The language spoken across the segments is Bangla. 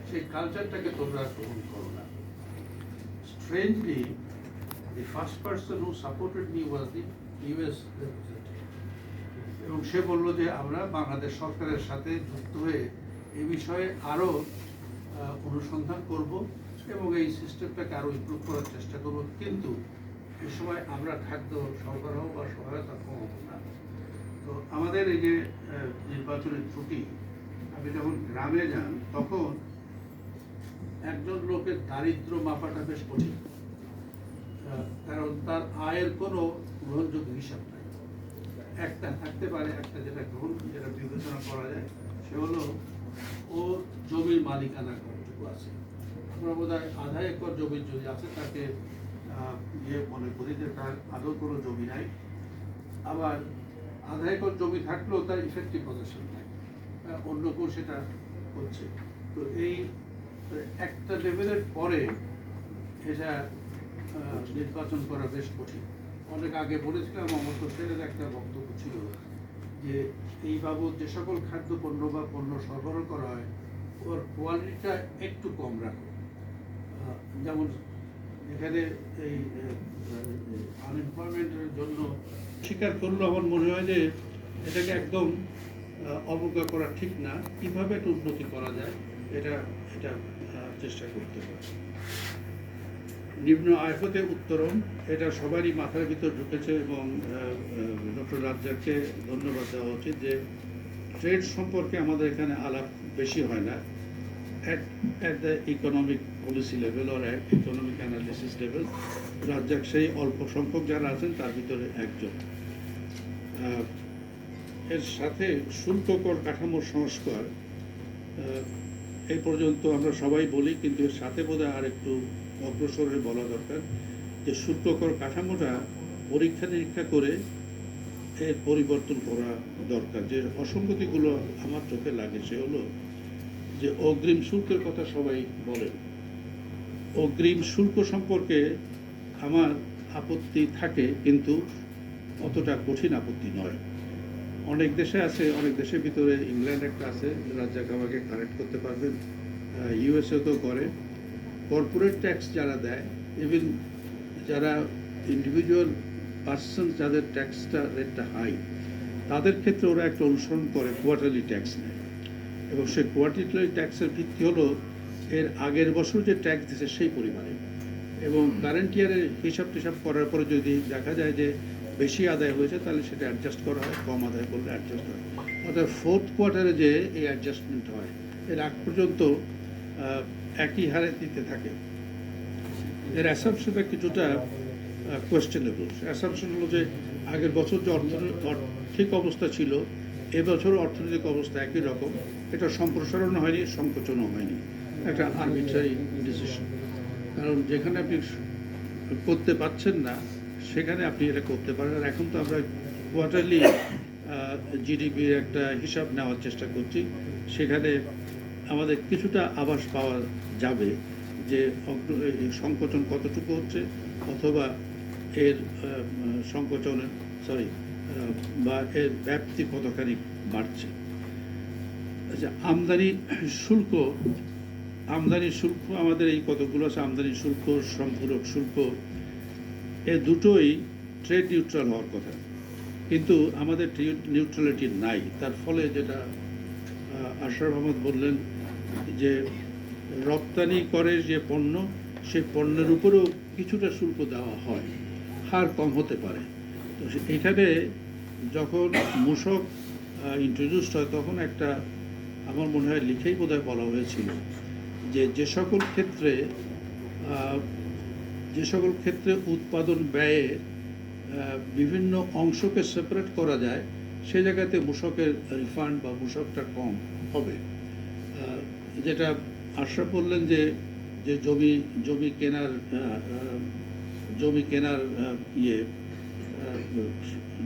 সেই কালচারটাকে তোমরা গ্রহণ করো না। Strangely, the first person who supported me was the US representative. এবং সে বলল যে আমরা বাংলাদেশ সরকারের সাথে যুক্ত হয়ে এই বিষয়ে আরও অনুসন্ধান করব এবং এই সিস্টেমটাকে আরও ইমপ্রুভ করার চেষ্টা করব, কিন্তু এ সময় আমরা খাদ্য সরবরাহ বা সহায়তা করব না। তো আমাদের এই যে নির্বাচনের ত্রুটি, আপনি যখন গ্রামে যান তখন একজন লোকের দারিদ্র মাপাটা বেশ কঠিন, কারণ তার আয়ের কোনো গ্রহণযোগ্য হিসাব নাই। একটা থাকতে পারে, একটা যেটা বিবেচনা করা যায়, সে হলো ও জমির মালিকানা কতটুকু আছে। আমরা বোধ হয় আধা একর জমির যদি আছে তাকে মনে করি যে তার আদৌ কোনো জমি নাই, আবার আধা একর জমি থাকলেও তার ইফেক্টিভ পজিশন নাই, অন্য কেউ সেটা করছে। তো এই একটা লেভেলের পরে এটা নির্বাচন করা বেশ কঠিন। অনেক আগে বলেছিলাম, অমর্ত্য সেনের একটা বক্তব্য ছিল যে এই বাবদ যে সকল খাদ্যপণ্য বা পণ্য সরবরাহ করা হয় ওর কোয়ালিটিটা একটু কম রাখো। যেমন এখানে এই আনএমপ্লয়মেন্টের জন্য স্বীকার করলো, আমার মনে হয় যে এটাকে একদম অবজ্ঞা করা ঠিক না। কিভাবে একটা উন্নতি করা যায় এটা এটা চেষ্টা করতে হবে। নিম্ন আয় হতে উত্তরণ, এটা সবারই মাথার ভিতর ঢুকেছে এবং ডক্টর রাজ্জাককে ধন্যবাদ দেওয়া উচিত যে ট্রেড সম্পর্কে আমাদের এখানে আলাপ বেশি হয় না at the economic policy level or at economic analysis level. Razzak সেই অল্প সংখ্যক যারা আছেন তার ভিতরে একজন। এর সাথে শুল্ক কর কাঠামোর সংস্কার এই পর্যন্ত আমরা সবাই বলি, কিন্তু এর সাথে বোধহয় আর একটু অগ্রসর হয়ে বলা দরকার যে শুল্ক কর কাঠামোটা পরীক্ষা নিরীক্ষা করে এর পরিবর্তন করা দরকার। যে অসঙ্গতিগুলো আমার চোখে লাগে সে হলো যে অগ্রিম শুল্কের কথা সবাই বলেন। অগ্রিম শুল্ক সম্পর্কে আমার আপত্তি থাকে, কিন্তু অতটা কঠিন আপত্তি নয়। অনেক দেশে আছে, অনেক দেশের ভিতরে ইংল্যান্ড একটা আছে, রাজ্জাক আমাকে কারেক্ট করতে পারবেন, ইউএসএ তো করে। কর্পোরেট ট্যাক্স যারা দেয়, ইভেন যারা ইন্ডিভিজুয়াল পার্সন যাদের ট্যাক্সটা রেটটা হাই, তাদের ক্ষেত্রে ওরা একটা অনুসরণ করে কোয়ার্টারলি ট্যাক্স নেয়, এবং সেই কোয়ার্টারলি ট্যাক্সের ভিত্তি হলো এর আগের বছর যে ট্যাক্স দিয়েছে সেই পরিমাণে, এবং কারেন্ট ইয়ারের হিসাব টিসাব করার পরে যদি দেখা যায় যে বেশি আদায় হয়েছে তাহলে সেটা অ্যাডজাস্ট করা হয়, কম আদায় করলে অ্যাডজাস্ট হয়। অর্থাৎ ফোর্থ কোয়ার্টারে যে এই অ্যাডজাস্টমেন্ট হয়, এর আগ পর্যন্ত একই হারে দিতে থাকে। এর অ্যাসাম্পশনটা কিছুটা কোয়েশ্চেনেবল। অ্যাসাম্পশন হলো যে আগের বছর যে আর্থিক অবস্থা ছিল এবছর অর্থনৈতিক অবস্থা একই রকম, এটা সম্প্রসারণ হয়নি, সংকোচনও হয়নি, একটা আরবিট্রারি ডিসিশন। কারণ যেখানে আপনি করতে পারছেন না সেখানে আপনি এটা করতে পারেন। আর এখন তো আমরা কোয়ার্টারলি জিডিপির একটা হিসাব নেওয়ার চেষ্টা করছি, সেখানে আমাদের কিছুটা আভাস পাওয়া যাবে যে সংকোচন কতটুকু হচ্ছে, অথবা এর সংকোচনের বা এর ব্যাপ্তি কতখানি বাড়ছে। আচ্ছা, আমদানি শুল্ক আমাদের এই কতগুলো আছে, আমদানি শুল্ক, সম্পূরক শুল্ক, এ দুটোই ট্রেড নিউট্রাল হওয়ার কথা, কিন্তু আমাদের ট্রেড নিউট্রালিটি নাই। তার ফলে যেটা আশরাফ আহমদ বললেন যে রপ্তানি করে যে পণ্য, সেই পণ্যের উপরেও কিছুটা শুল্ক দেওয়া হয়, হার কম হতে পারে। তো এখানে যখন মূসক ইন্ট্রোডিউসড হয় তখন একটা আমার মনে হয় লিখেই বোধহয় বলা হয়েছিল যে সকল ক্ষেত্রে উৎপাদন ব্যয়ে বিভিন্ন অংশকে সেপারেট করা যায়, সে জায়গাতে মূসকের রিফান্ড বা মূসকটা কম হবে। যেটা আশরাফ বললেন যে জমি কেনার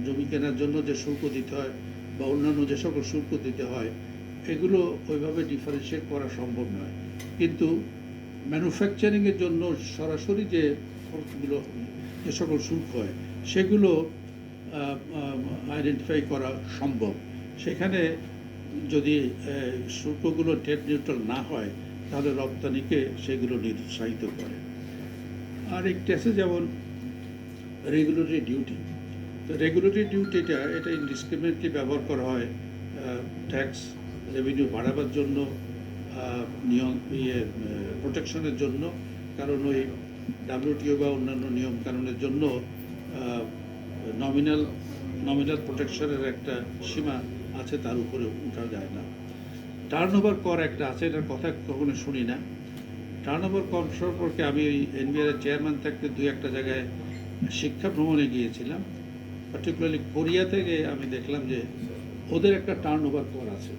জমি কেনার জন্য যে শুল্ক দিতে হয় বা অন্যান্য যে সকল শুল্ক দিতে হয়, এগুলো ওইভাবে ডিফারেন্সিয়েট করা সম্ভব নয়। কিন্তু ম্যানুফ্যাকচারিংয়ের জন্য সরাসরি যে খরচগুলো, যে সকল শুল্ক হয়, সেগুলো আইডেন্টিফাই করা সম্ভব। সেখানে যদি শুল্কগুলো ট্রেড নিউট্রাল না হয় তাহলে রপ্তানিকে সেগুলো নিরুৎসাহিত করে। আর একটি আছে যেমন রেগুলেটরি ডিউটি। তো রেগুলেটরি ডিউটিটা এটা ইনডিসক্রিমিনেটলি ব্যবহার করা হয় ট্যাক্স রেভিনিউ বাড়াবার জন্য, নিয়ম প্রোটেকশনের জন্য, কারণ ওই ডাব্লিউটিও বা অন্যান্য নিয়ম কানুনের জন্য নমিনাল প্রোটেকশনের একটা সীমা আছে, তার উপরে উঠা যায় না। টার্নওভার কর একটা আছে, এটার কথা কখনো শুনি না। টার্নওভার কর সম্পর্কে আমি ওই এনবিআর চেয়ারম্যান থাকতে দুই একটা জায়গায় শিক্ষা ভ্রমণে গিয়েছিলাম, পার্টিকুলারলি কোরিয়া থেকে। আমি দেখলাম যে ওদের একটা টার্নওভার কর আছে,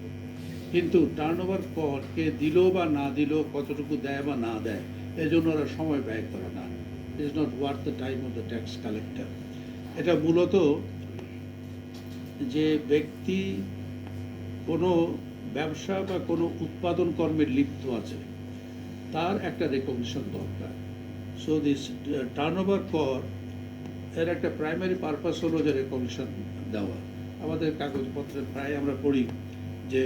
কিন্তু টার্নওভার কর কে দিল বা না দিল, কতটুকু দেয় বা না দেয়, এই জন্য ওরা সময় ব্যয় করে না। It is not worth the time of the tax collector. এটা মূলত যে ব্যক্তি কোনো ব্যবসা বা কোনো উৎপাদন কর্মে লিপ্ত আছে, তার একটা রেকগনিশন দরকার। সো দিস টার্নওভার কর এর একটা প্রাইমারি পারপাস হলো যে রেকগনিশন দেওয়া। আমাদের কাগজপত্রে প্রায় আমরা পড়ি যে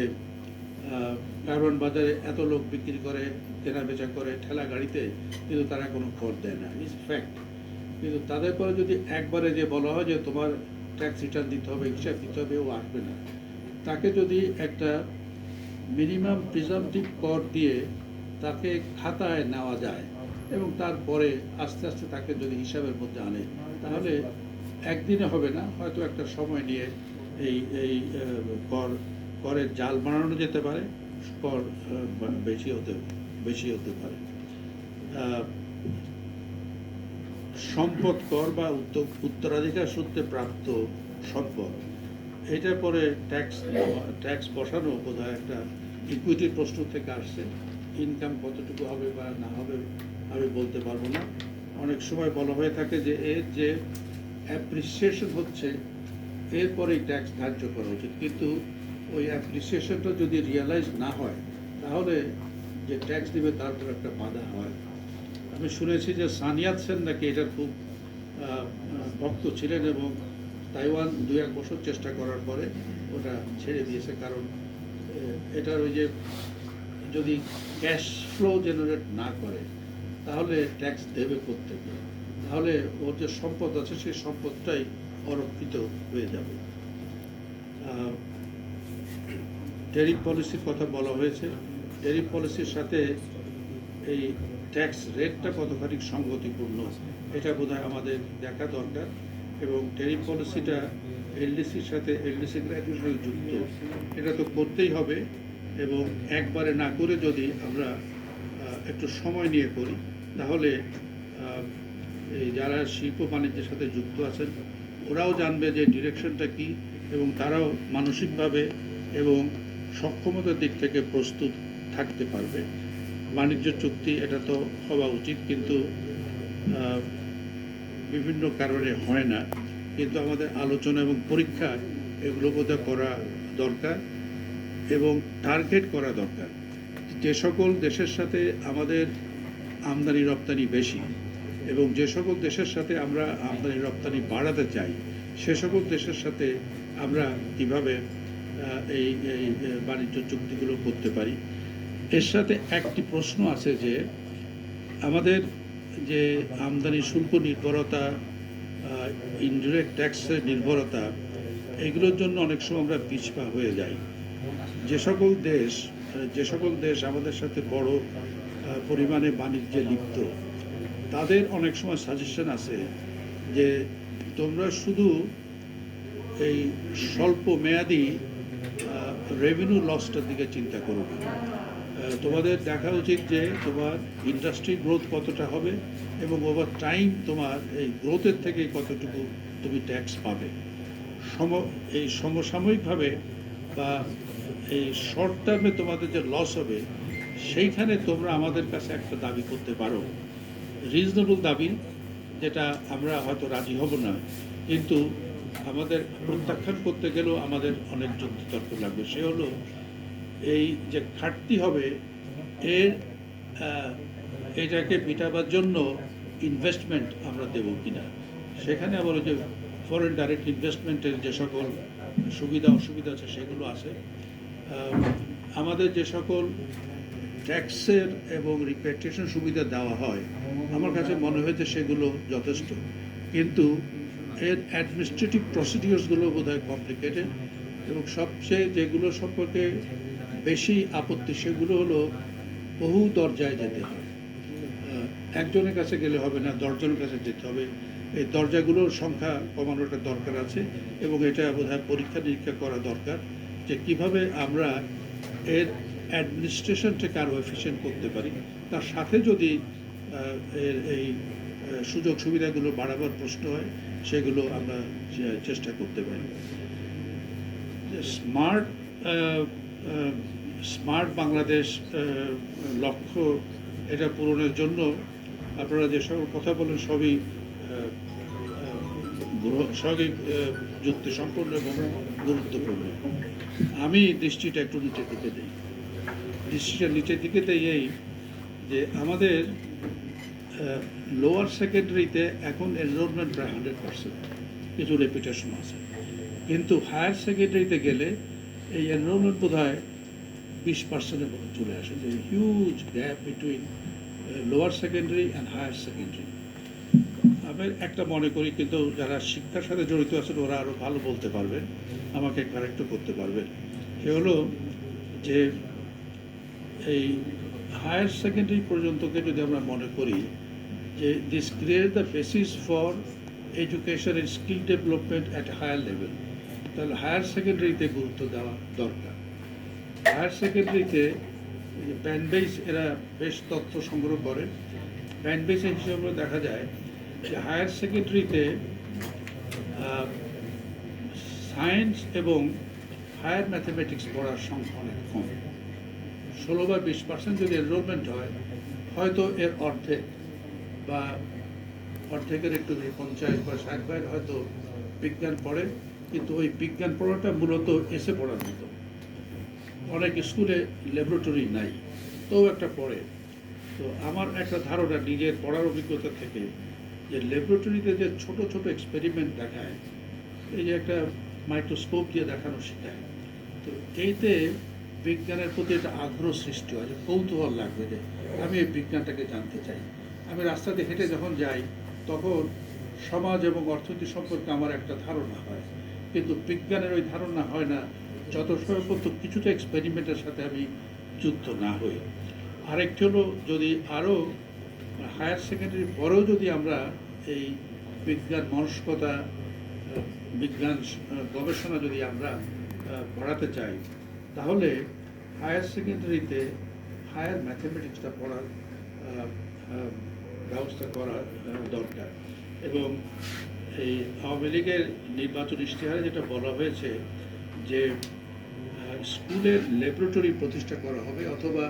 কারওয়ান বাজারে এত লোক বিক্রি করে, কেনা বেচা করে ঠেলা গাড়িতে, কিন্তু তারা কোনো কর দেয় না, ইটস ফ্যাক্ট। কিন্তু তাদের পরে যদি একবারে যে বলা হয় যে তোমার ট্যাক্স রিটার্ন দিতে হবে, হিসাব দিতে হবে, ও আসবে না। তাকে যদি একটা মিনিমাম প্রিজাম্পটিভ কর দিয়ে তাকে খাতায় নেওয়া যায় এবং তারপরে আস্তে আস্তে তাকে যদি হিসাবের মধ্যে আনে, তাহলে একদিনে হবে না, হয়তো একটা সময় নিয়ে এই এই করের জাল বানানো যেতে পারে, কর বেশি হতে পারে। সম্পদ কর বা উত্তরাধিকার সূত্রে প্রাপ্ত সম্পদ, এটার পরে ট্যাক্স বসানো বোধহয় একটা ইকুইটির প্রশ্ন থেকে আসছে। ইনকাম কতটুকু হবে বা না হবে আমি বলতে পারবো না। অনেক সময় বলা হয়ে থাকে যে এর যে অ্যাপ্রিসিয়েশন হচ্ছে এরপরেই ট্যাক্স ধার্য করা উচিত, কিন্তু ওই অ্যাপ্রিসিয়েশনটা যদি রিয়েলাইজ না হয়, তাহলে যে ট্যাক্স দেবে তার উপর একটা বাধা হয়। আমি শুনেছি যে সান ইয়াত-সেন নাকি এটার খুব ভক্ত ছিলেন, এবং তাইওয়ান 2-1 বছর চেষ্টা করার পরে ওটা ছেড়ে দিয়েছে, কারণ এটার ওই যে যদি ক্যাশ ফ্লো জেনারেট না করে, তাহলে ট্যাক্স দেবে কোত্থেকে? তাহলে ওর যে সম্পদ আছে সেই সম্পদটাই অরক্ষিত হয়ে যাবে। ট্যারিফ পলিসির কথা বলা হয়েছে। ট্যারিফ পলিসির সাথে এই ট্যাক্স রেটটা কতখানি সঙ্গতিপূর্ণ, এটা বোধহয় আমাদের দেখা দরকার। এবং ট্যারিফ পলিসিটা এলডিসির সাথে এলডিসি গ্র্যাজুয়েশন যুক্ত, এটা তো করতেই হবে। এবং একবারে না করে যদি আমরা একটু সময় নিয়ে করি, তাহলে এই যারা শিল্প বাণিজ্যের সাথে যুক্ত আছেন ওরাও জানবে যে ডিরেকশনটা কী, এবং তারাও মানসিকভাবে এবং সক্ষমতার দিক থেকে প্রস্তুত থাকতে পারবে। বাণিজ্য চুক্তি এটা তো হওয়া উচিত, কিন্তু বিভিন্ন কারণে হয় না। কিন্তু আমাদের আলোচনা এবং পরীক্ষা এগুলো বোধহয় করা দরকার এবং টার্গেট করা দরকার। যে সকল দেশের সাথে আমাদের আমদানি রপ্তানি বেশি এবং যে সকল দেশের সাথে আমরা আমদানি রপ্তানি বাড়াতে চাই, সে সকল দেশের সাথে আমরা কীভাবে এই বাণিজ্য চুক্তিগুলো করতে পারি। এর সাথে একটি প্রশ্ন আছে যে আমাদের যে আমদানি শুল্ক নির্ভরতা, ইনডিরেক্ট ট্যাক্সের নির্ভরতা, এগুলোর জন্য অনেক সময় আমরা পিছপা হয়ে যাই। যে সকল দেশ আমাদের সাথে বড় পরিমাণে বাণিজ্যে লিপ্ত, তাদের অনেক সময় সাজেশন আছে যে তোমরা শুধু এই স্বল্প মেয়াদি রেভিনিউ লসটার দিকে চিন্তা করো না। তোমাদের দেখা উচিত যে তোমার ইন্ডাস্ট্রি গ্রোথ কতটা হবে এবং ওভার টাইম তোমার এই গ্রোথের থেকে কতটুকু তুমি ট্যাক্স পাবে। এই সমসাময়িকভাবে বা এই শর্ট টার্মে তোমাদের যে লস হবে, সেইখানে তোমরা আমাদের কাছে একটা দাবি করতে পারো, রিজনেবল দাবি, যেটা আমরা হয়তো রাজি হব না, কিন্তু আমাদের প্রত্যাখ্যান করতে গেলেও আমাদের অনেক যুক্তিতর্ক লাগবে। সে হলো এই যে ঘাটতি হবে এটাকে মেটাবার জন্য ইনভেস্টমেন্ট আমরা দেবো কিনা। সেখানে আবার যে ফরেন ডাইরেক্ট ইনভেস্টমেন্টের যে সকল সুবিধা অসুবিধা আছে সেগুলো আছে। আমাদের যে সকল ট্যাক্সের এবং রিপ্যাট্রিয়েশন সুবিধা দেওয়া হয়, আমার কাছে মনে হয়েছে সেগুলো যথেষ্ট, কিন্তু এর অ্যাডমিনিস্ট্রেটিভ প্রসিডিওর্সগুলো বোধহয় কমপ্লিকেটেড, এবং সবচেয়ে যেগুলো সম্পর্কে বেশি আপত্তি সেগুলো হলো বহু দরজায় যেতে হয়। একজনের কাছে গেলে হবে না, 10 জনের কাছে যেতে হবে। এই দরজাগুলোর সংখ্যা কমানোটা দরকার আছে, এবং এটা বোধহয় পরীক্ষা নিরীক্ষা করা দরকার যে কিভাবে আমরা এর অ্যাডমিনিস্ট্রেশনটাকে আরও এফিশিয়েন্ট করতে পারি। তার সাথে যদি এর এই সুযোগ সুবিধাগুলো বাড়াবার প্রশ্ন হয়, সেগুলো আমরা চেষ্টা করতে পারি। স্মার্ট স্মার্ট বাংলাদেশ লক্ষ্য এটা পূরণের জন্য আপনারা যে সকল কথা বলেন সবই সবই যুক্তিসম্পন্ন এবং গুরুত্বপূর্ণ। আমি দৃষ্টিটা একটু নিচের দিকে দিই। দৃষ্টিটা নিচের দিকে দিই এই যে আমাদের লোয়ার সেকেন্ডারিতে এখন এনরোলমেন্ট প্রায় 100%, কিছু রেপুটেশন আছে, কিন্তু হায়ার সেকেন্ডারিতে গেলে এই এনরোলমেন্ট বোধ হয় 20%-এর মতো চলে আসে। যে huge gap between lower secondary and higher secondary. আমি একটা মনে করি, কিন্তু যারা শিক্ষার সাথে জড়িত আছেন ওরা আরও ভালো বলতে পারবেন, আমাকে কারেক্টও করতে পারবেন। সে হলো যে এই হায়ার সেকেন্ডারি পর্যন্তকে যদি আমরা মনে করি যে this create the basis for education and skill development at higher level, তাহলে হায়ার সেকেন্ডারিতে গুরুত্ব দেওয়া দরকার। হায়ার সেকেন্ডারিতে ব্যান্ডবেজ এরা বেশ তথ্য সংগ্রহ করে। ব্যান্ডবেজের হিসাবে দেখা যায় যে হায়ার সেকেন্ডারিতে সায়েন্স এবং হায়ার ম্যাথমেটিক্স পড়ার সংখ্যা অনেক কম। 16 বা 20% যদি এনরোলমেন্ট হয়, হয়তো এর অর্ধেক বা অর্ধেকের একটু 50 বা 60 হয়তো বিজ্ঞান পড়ে, কিন্তু ওই বিজ্ঞান পড়াটা মূলত এসে পড়ার মতো। অনেক স্কুলে ল্যাবরেটরি নাই, তো একটা পড়ে। তো আমার একটা ধারণা নিজের পড়ার অভিজ্ঞতা থেকে, যে ল্যাবরেটরিতে যে ছোট ছোট এক্সপেরিমেন্ট দেখায়, এই যে একটা মাইক্রোস্কোপ দিয়ে দেখানো শেখায়, তো এইতে বিজ্ঞানের প্রতি একটা আগ্রহ সৃষ্টি হয়, যে কৌতূহল লাগবে যে আমি এই বিজ্ঞানটাকে জানতে চাই। আমি রাস্তা দিয়ে হেঁটে যখন যাই তখন সমাজ এবং অর্থনীতি সম্পর্কে আমার একটা ধারণা হয়, কিন্তু বিজ্ঞানের ওই ধারণা হয় না যত সময় কিছুটা এক্সপেরিমেন্টের সাথে আমি যুক্ত না হই। আরেকটি হলো, যদি আরও হায়ার সেকেন্ডারি পরেও যদি আমরা এই বিজ্ঞান মনস্কতা, বিজ্ঞান গবেষণা যদি আমরা বাড়াতে চাই, তাহলে হায়ার সেকেন্ডারিতে হায়ার ম্যাথমেটিক্সটা পড়ার ব্যবস্থা করা দরকার। এবং এই আওয়ামী লীগের নির্বাচন ইশতেহারে যেটা বলা হয়েছে যে স্কুলের ল্যাবরেটরি প্রতিষ্ঠা করা হবে, অথবা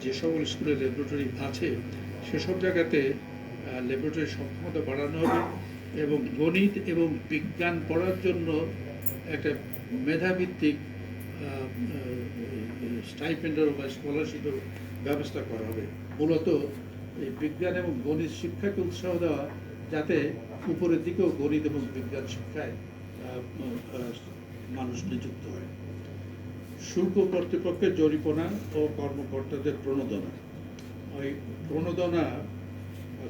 যে সকল স্কুলের ল্যাবরেটরি আছে সেসব জায়গাতে ল্যাবরেটরির সক্ষমতা বাড়ানো হবে, এবং গণিত এবং বিজ্ঞান পড়ার জন্য একটা মেধাভিত্তিক স্টাইপেন্ডের বা স্কলারশিপের ব্যবস্থা করা হবে। মূলত এই বিজ্ঞান এবং গণিত শিক্ষাকে উৎসাহ দেওয়া, যাতে উপরের দিকেও গণিত এবং বিজ্ঞান শিক্ষায় মানুষ নিযুক্ত হয়। শুল্ক কর্তৃপক্ষের জরিমানা ও কর্মকর্তাদের প্রণোদনা, ওই প্রণোদনা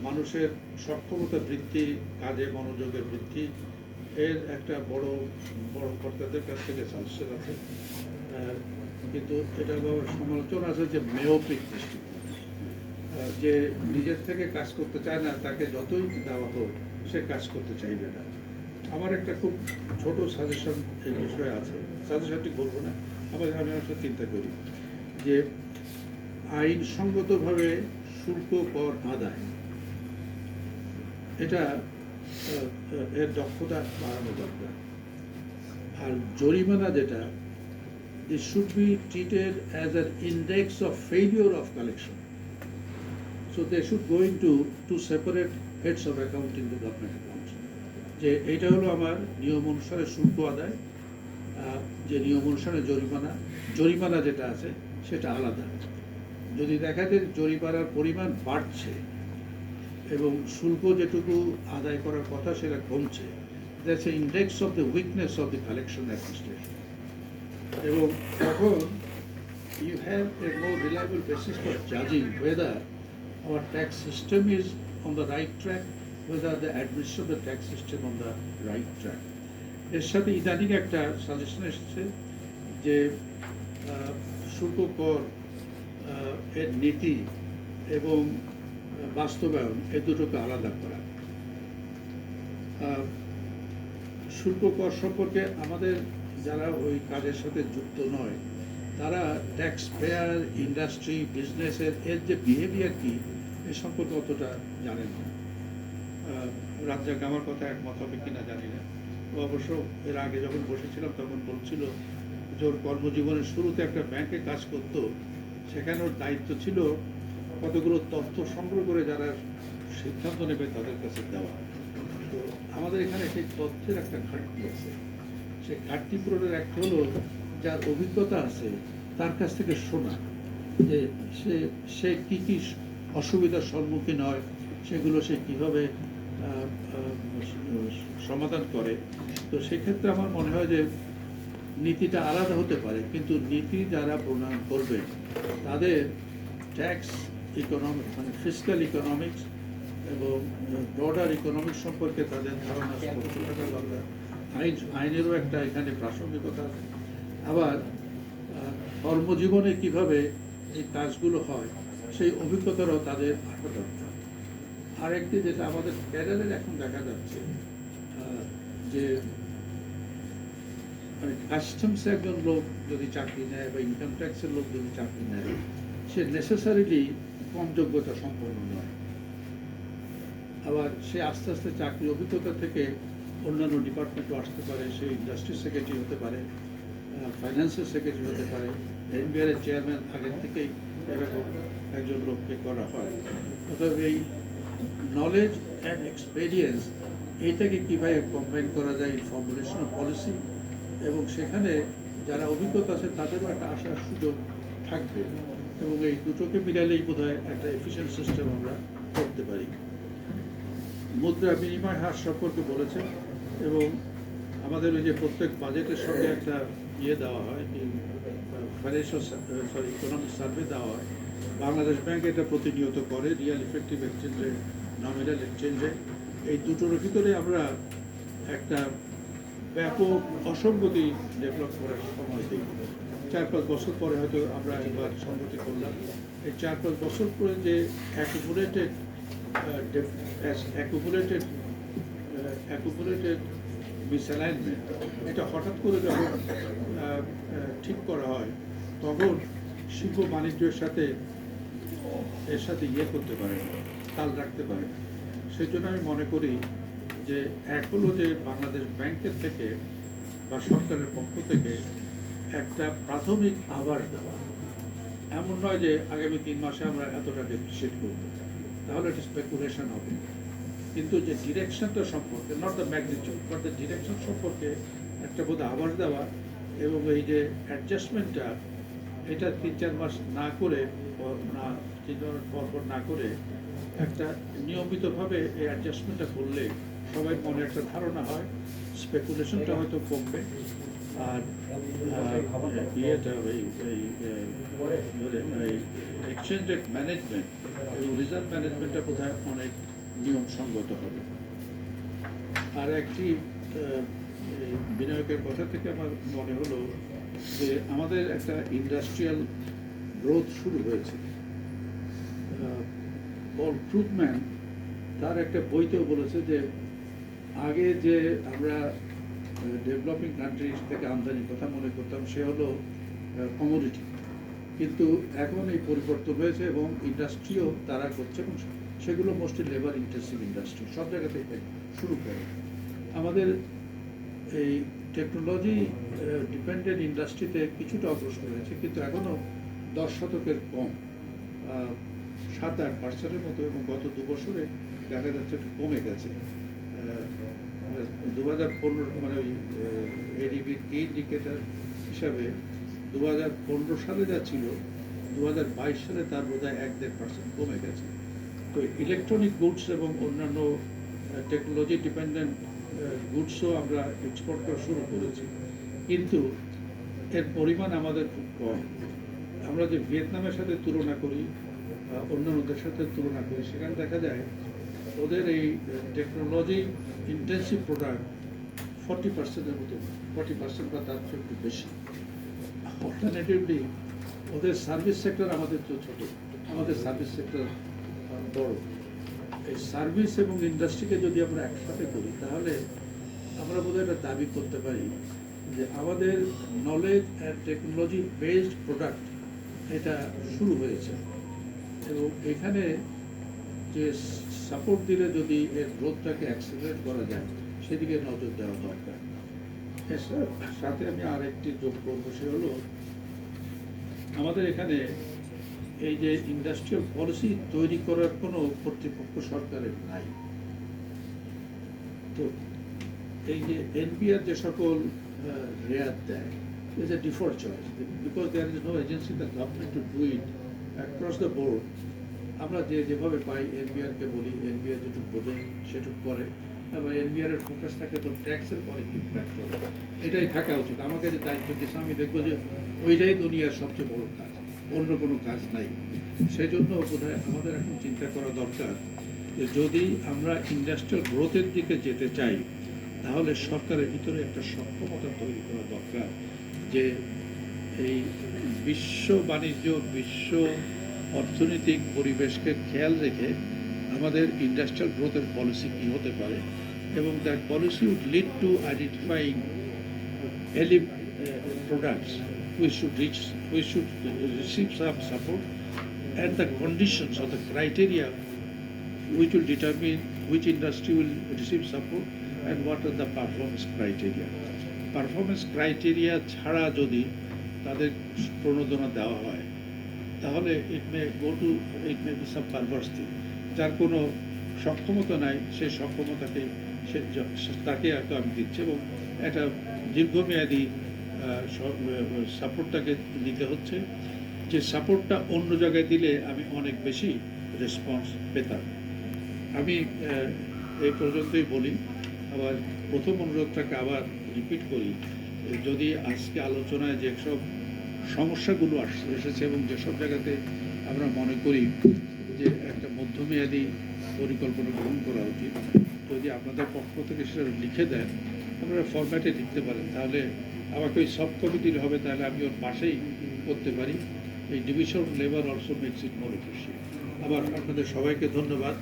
মানুষের সক্ষমতা বৃদ্ধি, কাজে মনোযোগের বৃদ্ধি, এর একটা বড় বড় কর্তাদের কাছ থেকে সাজেশন আছে, কিন্তু এটা সমালোচনা আছে যে মেয়োপিক দৃষ্টিকোণ, যে নিজের থেকে কাজ করতে চায় না, তাকে যতই দেওয়া হোক সে কাজ করতে চাইবে না। আমার একটা খুব ছোট সাজেশন এই বিষয়ে আছে, সাজেশনটি বলবো না, আমি একটা চিন্তা করি যে আইনসঙ্গতভাবে শুল্ক কর আদায়, এটা এর দক্ষতা বাড়ানো দরকার। আর জরিমানা যেটা, this should be treated as an index of failure of collection. So they should go into two separate heads of account in the government accounts. যে এইটা হলো আমার নিয়ম অনুসারে শুল্ক আদায়, যে নিয়ম অনুসারে জরিমানা যেটা আছে সেটা আলাদা। যদি দেখা যায় জরিমানার পরিমাণ বাড়ছে এবং শুল্ক যেটুকু আদায় করার কথা সেটা কমছে, that's a index of the weakness of the collection administration. এবং তখন you have a more reliable basis for judging whether our tax system is on the right track, whether the administration of the tax system on the right track. এর সাথে ইদানিং একটা সাজেশন এসেছে যে শুল্ক কর এর নীতি এবং বাস্তবায়ন এই দুটোকে আলাদা করা। শুল্ক কর সম্পর্কে আমাদের যারা ওই কাজের সাথে যুক্ত নয় তারা ট্যাক্স পেয়ার, ইন্ডাস্ট্রি, বিজনেসের এর যে বিহেভিয়ার কি এ সম্পর্কে অতটা জানেন না। রাজ্জাক আমার কথা একমত হবে কিনা জানি না। ও অবশ্য এর আগে যখন বসেছিলাম তখন বলছিল যে ওর কর্মজীবনের শুরুতে একটা ব্যাংকে কাজ করত, সেখানে ওর দায়িত্ব ছিল কতগুলো তথ্য সংগ্রহ করে যারা সিদ্ধান্ত নেবে তাদের কাছে দেওয়া। তো আমাদের এখানে সেই তথ্যের একটা ঘাটতি আছে। সেই ঘাটতি পূরণের একটা হলো যার অভিজ্ঞতা আছে তার কাছ থেকে শোনা যে সে কী কী অসুবিধার সম্মুখীন হয়, সেগুলো সে কীভাবে সমাধান করে। তো সেক্ষেত্রে আমার মনে হয় যে নীতিটা আলাদা হতে পারে, কিন্তু নীতি যারা প্রণয়ন করবে তাদের ট্যাক্স ইকোনমিক্স মানে ফিসক্যাল ইকোনমিক্স এবং ব্রডার ইকোনমিক্স সম্পর্কে তাদের ধারণা স্পষ্ট থাকা দরকার। আইনেরও একটা এখানে প্রাসঙ্গিকতা আছে। আবার কর্মজীবনে কিভাবে এই কাজগুলো হয় সেই অভিজ্ঞতারও তাদের থাকা দরকার। আরেকটি যেটা আমাদের ক্যাডারের এখন দেখা যাচ্ছে যে মানে কাস্টমসে একজন লোক যদি চাকরি নেয় বা ইনকাম ট্যাক্সের লোক যদি চাকরি নেয়, সে নেসেসারিলি কম যোগ্যতা সম্পন্ন নয়। আবার সে আস্তে আস্তে চাকরি অভিজ্ঞতা থেকে অন্যান্য ডিপার্টমেন্টও আসতে পারে। সে ইন্ডাস্ট্রি সেক্রেটারি হতে পারে, ফাইন্যান্সের সেক্রেটারি হতে পারে, এনবিআর এর চেয়ারম্যান আগের থেকেই এরকম একজন লোককে করা হয়। অতএব এই নলেজ অ্যান্ড এক্সপেরিয়েন্স এইটাকে কীভাবে কম্বাইন করা যায় এই ফর্মুলেশন অফ পলিসি, এবং সেখানে যারা অভিজ্ঞতা আছে তাদেরও একটা আসার সুযোগ থাকবে, এবং এই দুটোকে মিলালেই বোধহয় একটা এফিশিয়েন্ট সিস্টেম আমরা করতে পারি। মুদ্রা বিনিময় হার সম্পর্কে বলেছেন, এবং আমাদের ওই যে প্রত্যেক বাজেটের সঙ্গে একটা দেওয়া হয়, ফাইন্যান্সিয়াল ইকোনমিক সার্ভে দেওয়া হয়। বাংলাদেশ ব্যাংক এটা প্রতিনিয়ত করে, Real effective exchange rate, nominal exchange rate, এই দুটোর ভিতরে আমরা একটা ব্যাপক অসঙ্গতি ডেভেলপ করার সময় দিই। 4-5 বছর পরে হয়তো আমরা এবার সংগতি করলাম। এই 4-5 বছর পরে যে অ্যাকুমুলেটেড মিসঅ্যালাইনমেন্ট, এটা হঠাৎ করে যখন ঠিক করা হয় তখন শিল্প বাণিজ্যের সাথে এর সাথে করতে পারে না, তাল রাখতে পারে না। সেই জন্য আমি মনে করি যে এক হলো যে বাংলাদেশ ব্যাংকের থেকে বা সরকারের পক্ষ থেকে একটা প্রাথমিক আভাস দেওয়া। এমন নয় যে আগামী 3 মাসে আমরা এতটা ডেপ্রিসিয়েট করবো, তাহলে এটা স্পেকুলেশন হবে। কিন্তু যে ডিরেকশনটা সম্পর্কে, not the magnitude but the direction সম্পর্কে একটা বোধ আভাস দেওয়া, এবং এই যে অ্যাডজাস্টমেন্টটা এটা 3-4 মাস না করে না 3 মাস পর না করে একটা নিয়মিতভাবে এই অ্যাডজাস্টমেন্টটা করলে সবাই মনে একটা ধারণা হয়, স্পেকুলেশনটা হয়তো কমবে। আর ইয়েটা এক্সচেঞ্জ রেট ম্যানেজমেন্ট এবং রিজার্ভ ম্যানেজমেন্টটা বোধহয় অনেক নিয়মসঙ্গত হবে। আর একটি বিনিয়োগের কথা থেকে আমার মনে হলো যে আমাদের একটা ইন্ডাস্ট্রিয়াল গ্রোথ শুরু হয়েছে। পল ক্রুগম্যান তার একটা বইতেও বলেছে যে আগে যে আমরা ডেভেলপিং কান্ট্রিজ থেকে আমদানির কথা মনে করতাম সে হলো কমোডিটি, কিন্তু এখন এই পরিবর্তন হয়েছে এবং ইন্ডাস্ট্রিও তারা করছে, এবং সেগুলো মোস্টলি লেবার ইন্টেন্সিভ ইন্ডাস্ট্রি, সব জায়গাতেই শুরু করে। আমাদের এই টেকনোলজি ডিপেন্ডেন্ট ইন্ডাস্ট্রিতে কিছুটা অগ্রসর হয়েছে, কিন্তু এখনও 10 শতকের কম, 7-8% মতো, এবং গত 2 বছরে দেখা যাচ্ছে একটু কমে গেছে। 2015 মানে ওই এডিবির ইন্ডিকেটার হিসাবে 2015 সালে যা ছিল 2022 সালে তার বোধহয় 1-1.5% কমে গেছে। তো ইলেকট্রনিক গুডস এবং অন্যান্য টেকনোলজি ডিপেন্ডেন্ট গুডসও আমরা এক্সপোর্ট করা শুরু করেছি, কিন্তু এর পরিমাণ আমাদের খুব কম। আমরা যে ভিয়েতনামের সাথে তুলনা করি, অন্যান্য দেশের সাথে তুলনা করি, সেখানে দেখা যায় ওদের এই টেকনোলজি ইন্টেন্সিভ প্রোডাক্ট 40%-এর মতো, 40% বা তার চেয়ে একটু বেশি। অল্টারনেটিভলি ওদের সার্ভিস সেক্টর আমাদের তো ছোট, আমাদের সার্ভিস সেক্টর বড়। এই সার্ভিস এবং ইন্ডাস্ট্রিকে যদি আমরা একসাথে করি, তাহলে আমরা বোধহয় একটা দাবি করতে পারি যে আমাদের knowledge and technology based product এটা শুরু হয়েছে, এবং এখানে যে সাপোর্ট দিলে যদি এর গ্রোথটাকে অ্যাক্সেলারেট করা যায়, সেদিকে নজর দেওয়া দরকার। এর সাথে আমি আরেকটি যোগ করবো, সে হলো আমাদের এখানে এই যে ইন্ডাস্ট্রিয়াল পলিসি তৈরি করার কোনো কর্তৃপক্ষ সরকারের নাই। তো এই যে এনবিআর যে সকল রেয়াত দেয়, is a default choice because there is no agency in the government to do it across the board. আমরা যেভাবে পাই, এনবিআরকে বলি, এনবিআর যেটুকু বোঝে সেটুকু করে, এবং এনবিআর এর ফোকাস থাকে তো ট্যাক্সের পরে ইম্প্যাক্ট করে, এটাই থাকা উচিত। আমাকে যে দায়িত্ব দিয়েছে, আমি দেখবো যে ওইটাই দুনিয়ার সবচেয়ে বড় কাজ, অন্য কোনো কাজ নাই। সেই জন্য বোধহয় আমাদের এখন চিন্তা করা দরকার যে যদি আমরা ইন্ডাস্ট্রিয়াল গ্রোথের দিকে যেতে চাই, তাহলে সরকারের ভিতরে একটা সক্ষমতা তৈরি করা দরকার যে এই বিশ্ব বাণিজ্য, বিশ্ব অর্থনৈতিক পরিবেশকে খেয়াল রেখে আমাদের ইন্ডাস্ট্রিয়াল গ্রোথের পলিসি কী হতে পারে, এবং that policy would lead to identifying products which should receive some support, and the conditions or the criteria which will determine which industry will receive support and what are the performance criteria. Performance criteria ছাড়া যদি তাদের প্রণোদনা দেওয়া হয়, তাহলে it may be some perverse thing. যার কোনো সক্ষমতা নাই, সেই সক্ষমতাকে তাকে হয়তো আমি দিচ্ছি, এবং একটা দীর্ঘমেয়াদী সাপোর্টটাকে নিতে হচ্ছে, যে সাপোর্টটা অন্য জায়গায় দিলে আমি অনেক বেশি রেসপন্স পেতাম। আমি এই পর্যন্তই বলি। আবার প্রথম অনুরোধটাকে আবার রিপিট করি, যদি আজকে আলোচনায় যেসব সমস্যাগুলো এসেছে এবং যেসব জায়গাতে আমরা মনে করি যে একটা মধ্যমেয়াদী পরিকল্পনা গ্রহণ করা উচিত, যদি আপনাদের পক্ষ থেকে সেটা লিখে দেন, আপনারা ফরম্যাটে লিখতে পারেন, তাহলে আমাকে ওই সব কমিটির হবে, তাহলে আমি ওর পাশেই করতে পারি। এই division labour also makes it more efficient. আবার আপনাদের সবাইকে ধন্যবাদ।